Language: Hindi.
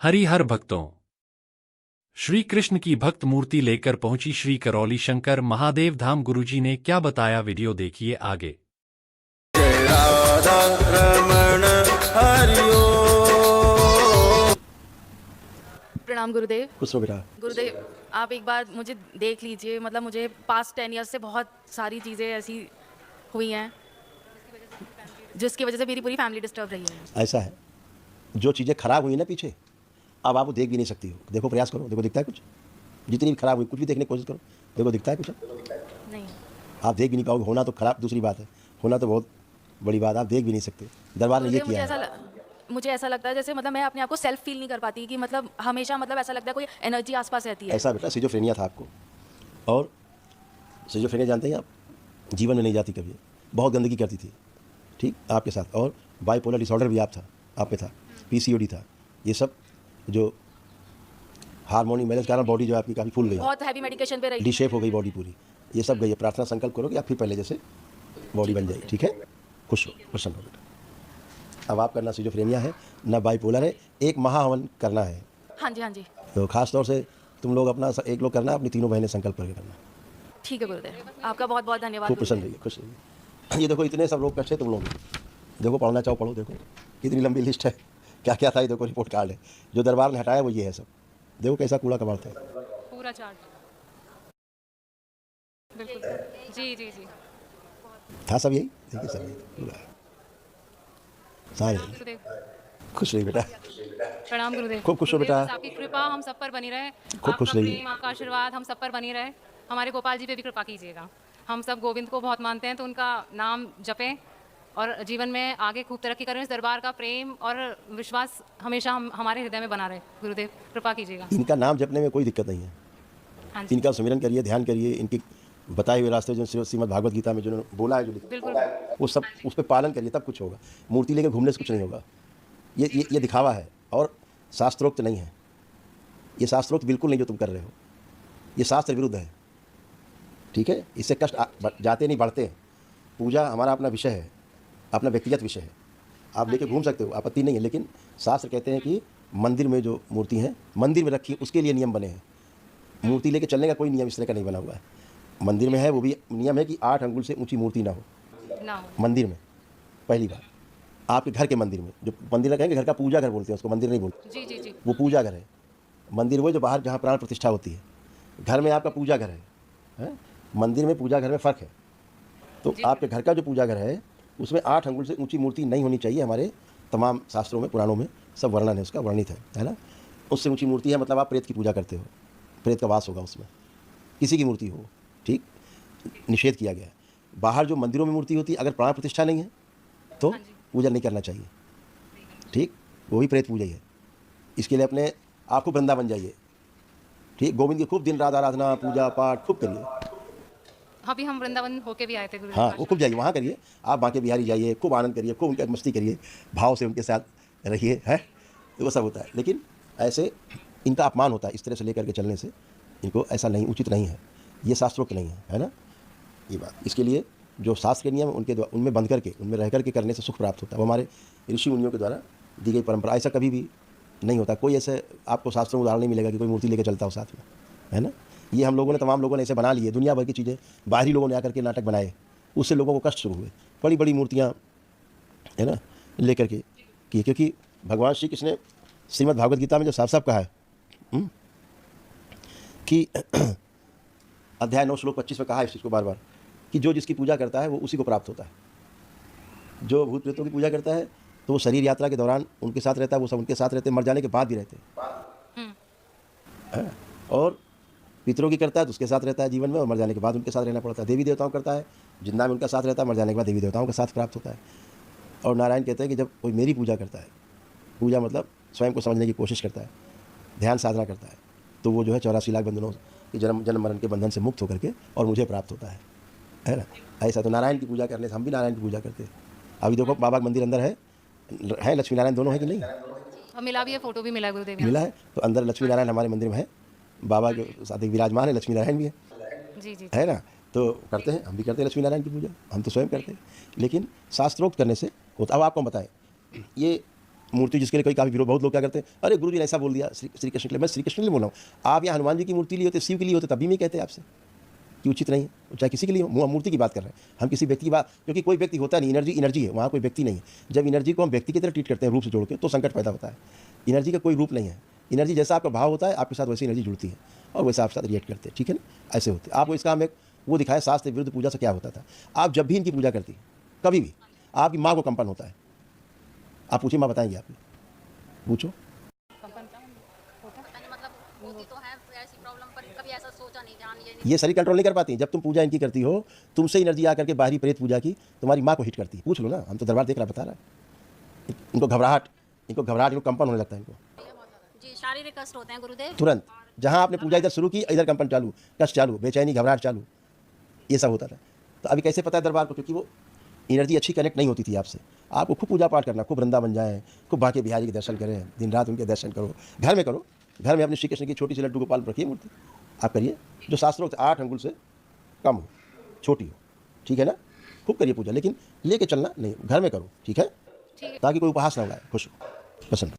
हरिहर भक्तों, श्री कृष्ण की भक्त मूर्ति लेकर पहुंची श्री करौली शंकर महादेव धाम। गुरुजी ने क्या बताया, वीडियो देखिए आगे। जय राधा रमण हरि ओम। प्रणाम गुरुदेव। खुश रहो बेटा। गुरुदेव, आप एक बार मुझे देख लीजिए। मतलब मुझे पास्ट 10 ईयर्स से बहुत सारी चीज़ें ऐसी हुई हैं जिसकी वजह से मेरी पूरी फैमिली डिस्टर्ब रही है। ऐसा है, जो चीज़ें खराब हुई ना पीछे, अब आप वो देख भी नहीं सकती हो। देखो, प्रयास करो, देखो दिखता है कुछ। जितनी भी खराब हुई, कुछ भी देखने की कोशिश करो, देखो दिखता है कुछ। नहीं, आप देख भी नहीं पाओगे। होना तो खराब दूसरी बात है, होना तो बहुत बड़ी बात। आप देख भी नहीं सकते। दरबार ने ये गुरुदेव, किया है। मुझे ऐसा लगता है जैसे मतलब मैं अपने आप को सेल्फ फील नहीं कर पाती कि मतलब हमेशा मतलब ऐसा लगता है कोई एनर्जी आसपास रहती है। ऐसा बेटा, सिजोफ्रेनिया था आपको। और सिजोफ्रेनिया जानते हैं आप, जीवन में नहीं जाती कभी। बहुत गंदगी करती थी, ठीक, आपके साथ। और बाइपोलर डिसऑर्डर भी आप में था, पीसीओडी था। ये सब जो हार्मोनी बैलेंस के कारण बॉडी जो आपकी काफ़ी फूल गई, बहुत हैवी मेडिकेशन पे रही। डी शेप हो गई बॉडी पूरी। ये सब गई है। प्रार्थना संकल्प करो कि आप फिर पहले जैसे बॉडी बन जाए, ठीक है। खुश हो, प्रसन्न हो बेटा। अब आपका ना सिजोफ्रेनिया है ना बाइपोलर है। एक महाहवन करना है। हाँ जी, हाँ जी, तो खास तौर से तुम लोग अपना एक लोग करना, अपनी तीनों बहनें संकल्प करके करना। ठीक है गुरुदेव, आपका बहुत बहुत धन्यवाद। खूब प्रसन्न रहिए, खुश रहिए। ये देखो, इतने सब लोग कष्ट है तुम लोग। देखो, पढ़ना चाहो पढ़ो। देखो कितनी लंबी लिस्ट है, क्या क्या था। ये देखो, रिपोर्ट कार्ड है। जो दरबार ने हटाया वो ये है सब। देखो कैसा कूड़ा कबाड़ था, पूरा चार्ट। बिल्कुल जी जी जी। था सब यही। देखिए सब यही पूरा सारे। गुरुदेव, खुश रहिए बेटा, प्रणाम गुरुदेव। खूब खुश हो गुरुदेव, बेटा। बस आपकी कृपा हम सब पर बनी रहे। खूब खुश आपका रहिए। प्रेम, आपका आशीर्वाद हम सब पर बनी रहे। हमारे गोपाल जी पे भी कृपा कीजिएगा। हम सब गोविंद को बहुत मानते हैं, तो उनका नाम जपें और जीवन में आगे खूब तरक्की करें। इस दरबार का प्रेम और विश्वास हमेशा हमारे हृदय में बना रहे। गुरुदेव, कृपा कीजिएगा। इनका नाम जपने में कोई दिक्कत नहीं है। हाँ जी, इनका सुमिरन करिए, ध्यान करिए। इनकी बताए हुए रास्ते जो श्रीमद् भागवत गीता में जो बोला है, जो लिखा बिल्कुल। वो सब उस पर पालन करिए, तब कुछ होगा। मूर्ति लेकर घूमने से कुछ नहीं होगा। ये दिखावा है और शास्त्रोक्त नहीं है। ये शास्त्रोक्त बिल्कुल नहीं जो तुम कर रहे हो। ये शास्त्र विरुद्ध है, ठीक है। इससे कष्ट जाते नहीं, बढ़ते हैं। पूजा हमारा अपना विषय है, अपना व्यक्तिगत विषय है। आप लेके घूम सकते हो, आपत्ति नहीं है। लेकिन शास्त्र कहते हैं कि मंदिर में जो मूर्ति हैं, मंदिर में रखी, उसके लिए नियम बने हैं। मूर्ति लेके चलने का कोई नियम इस तरह का नहीं बना हुआ है। मंदिर में है, वो भी नियम है कि 8 अंगुल से ऊंची मूर्ति ना हो ना हो। मंदिर में। पहली बात, आपके घर के मंदिर में, जो मंदिर कहेंगे, घर का पूजा घर बोलते हैं उसको, मंदिर नहीं बोलते। जी जी जी। वो पूजा घर है। मंदिर वो जो बाहर जहाँ प्राण प्रतिष्ठा होती है। घर में आपका पूजा घर है? मंदिर में पूजा घर में फ़र्क है। तो आपके घर का जो पूजा घर है, उसमें 8 अंगुल से ऊंची मूर्ति नहीं होनी चाहिए। हमारे तमाम शास्त्रों में, पुराणों में सब वर्णन है, उसका वर्णित है ना। उससे ऊंची मूर्ति है मतलब आप प्रेत की पूजा करते हो, प्रेत का वास होगा उसमें, किसी की मूर्ति हो, ठीक, निषेध किया गया है। बाहर जो मंदिरों में मूर्ति होती है, अगर प्राण प्रतिष्ठा नहीं है तो पूजा नहीं करना चाहिए, ठीक। वो भी प्रेत पूजा ही है। इसके लिए अपने आप को वृंदावन जाइए, ठीक। गोविंद की खूब दिन रात आराधना, पूजा पाठ खूब करिए। अभी हम वृंदावन होके भी आए थे गुरुदेव। हाँ, वो खूब जाइए, वहाँ करिए। आप बांके बिहारी जाइए, खूब आनंद करिए, खूब उनकी मस्ती करिए, भाव से उनके साथ रहिए, है। तो वो सब होता है। लेकिन ऐसे इनका अपमान होता है, इस तरह से लेकर के चलने से इनको ऐसा नहीं, उचित नहीं है। ये शास्त्रोक्त नहीं है ना, ये बात। इसके लिए जो शास्त्र के नियम उनमें बंध करके, उनमें रह करके करने से सुख प्राप्त होता है। वो हमारे ऋषि मुनियों के द्वारा दी गई परंपरा। ऐसा कभी भी नहीं होता। कोई ऐसे आपको शास्त्रों में उदाहरण नहीं मिलेगा कि कोई मूर्ति लेकर चलता हो साथ में, है ना। ये हम लोगों ने, तमाम लोगों ने ऐसे बना लिए। दुनिया भर की चीज़ें बाहरी लोगों ने आकर के नाटक बनाए, उससे लोगों को कष्ट शुरू हुए। बड़ी बड़ी मूर्तियाँ, है ना, लेकर के की, क्योंकि भगवान श्री कृष्ण ने श्रीमद् भागवत गीता में जो साफ साफ कहा है कि अध्याय 9 श्लोक 25 में कहा है इस चीज़ को बार बार, कि जो जिसकी पूजा करता है वो उसी को प्राप्त होता है। जो भूत प्रेतों की पूजा करता है तो वो शरीर यात्रा के दौरान उनके साथ रहता है, वो सब उनके साथ रहते हैं, मर जाने के बाद भी रहते हैं। और पितरों की करता है तो उसके साथ रहता है जीवन में, और मर जाने के बाद उनके साथ रहना पड़ता है। देवी देवताओं करता है, जिंदा में उनका साथ रहता है, मर जाने के बाद देवी देवताओं का साथ प्राप्त होता है। और नारायण कहते हैं कि जब कोई मेरी पूजा करता है, पूजा मतलब स्वयं को समझने की कोशिश करता है, ध्यान साधना करता है, तो वो जो है 84 लाख बंधनों की जन्म मरण के बंधन से मुक्त होकर के और मुझे प्राप्त होता है ना। ऐसा तो नारायण की पूजा करने से हम भी नारायण की पूजा करते हैं। अभी देखो, बाबा का मंदिर अंदर है लक्ष्मी नारायण दोनों है कि नहीं? और मिला भी है, फोटो भी मिला है गुरुदेव। मिला है। तो अंदर लक्ष्मी नारायण हमारे मंदिर में है, बाबा के साथ एक विराजमान है, लक्ष्मी नारायण भी है, जी जी। है ना। तो करते हैं, हम भी करते हैं लक्ष्मी नारायण की पूजा, हम तो स्वयं करते हैं। लेकिन शास्त्रोक्त करने से होता। अब आपको बताएं, ये मूर्ति जिसके लिए कोई काफ़ी विरोध, बहुत लोग क्या करते हैं, अरे गुरु जी ने ऐसा बोल दिया श्री कृष्ण के लिए। मैं श्री कृष्ण के लिए बोल रहा हूँ। आप यहाँ हनुमान जी की मूर्ति लिए होते, शिव के लिए होते, तभी नहीं कहते आपसे कि उचित नहीं है। चाहे किसी के लिए हो, मूर्ति की बात कर रहे हैं हम, किसी व्यक्ति की बात, क्योंकि कोई व्यक्ति होता नहीं, एनर्जी है, वहाँ कोई व्यक्ति नहीं है। जब एनर्जी को हम व्यक्ति की तरह ट्रीट करते हैं रूप से जोड़ के, तो संकट पैदा होता है। एनर्जी का कोई रूप नहीं है। एनर्जी जैसा आपका भाव होता है, आपके साथ वैसी एनर्जी जुड़ती है और वैसा आपके साथ रिएक्ट करते हैं, ठीक है ना। ऐसे होते आपको इसका हम एक वो दिखाया, शास्त्र विरुद्ध पूजा से क्या होता था। आप जब भी इनकी पूजा करती, कभी भी आपकी माँ को कंपन होता है। आप पूछिए, माँ बताएंगे, आपने पूछो। मतलब होती तो है ऐसी प्रॉब्लम, पर कभी ऐसा सोचा नहीं, ध्यान ये नहीं। ये शरीर कंट्रोल नहीं कर पाती। जब तुम पूजा इनकी करती हो, तुमसे एनर्जी आकर के बाहरी प्रेत पूजा की तुम्हारी माँ को हिट करती है। पूछ लो ना, हम तो दरबार देख रहा, बता रहा है। इनको घबराहट, इनको कंपन होने लगता है इनको, जी शारीरिक कष्ट होते हैं गुरुदेव तुरंत। जहाँ आपने पूजा इधर शुरू की, इधर कंपन चालू, कष्ट चालू, बेचैनी, घबराहट चालू, ये सब होता था। तो अभी कैसे पता है दरबार को? क्योंकि वो एनर्जी अच्छी कनेक्ट नहीं होती थी आपसे। आपको खूब पूजा पाठ करना, खूब वृंदावन जाएं, खूब बांके बिहारी के दर्शन करें, दिन रात उनके दर्शन करो, घर में करो। घर में अपने श्री कृष्ण की छोटी सी लड्डू गोपाल रखिए मूर्ति, आप करिए, जो शास्त्रोक्त 8 अंगुल से कम हो, छोटी हो, ठीक है ना। खूब करिए पूजा, लेकिन लेके चलना नहीं, घर में करो, ठीक है, ताकि कोई उपहास ना उड़ाए। खुश हो, पसंद।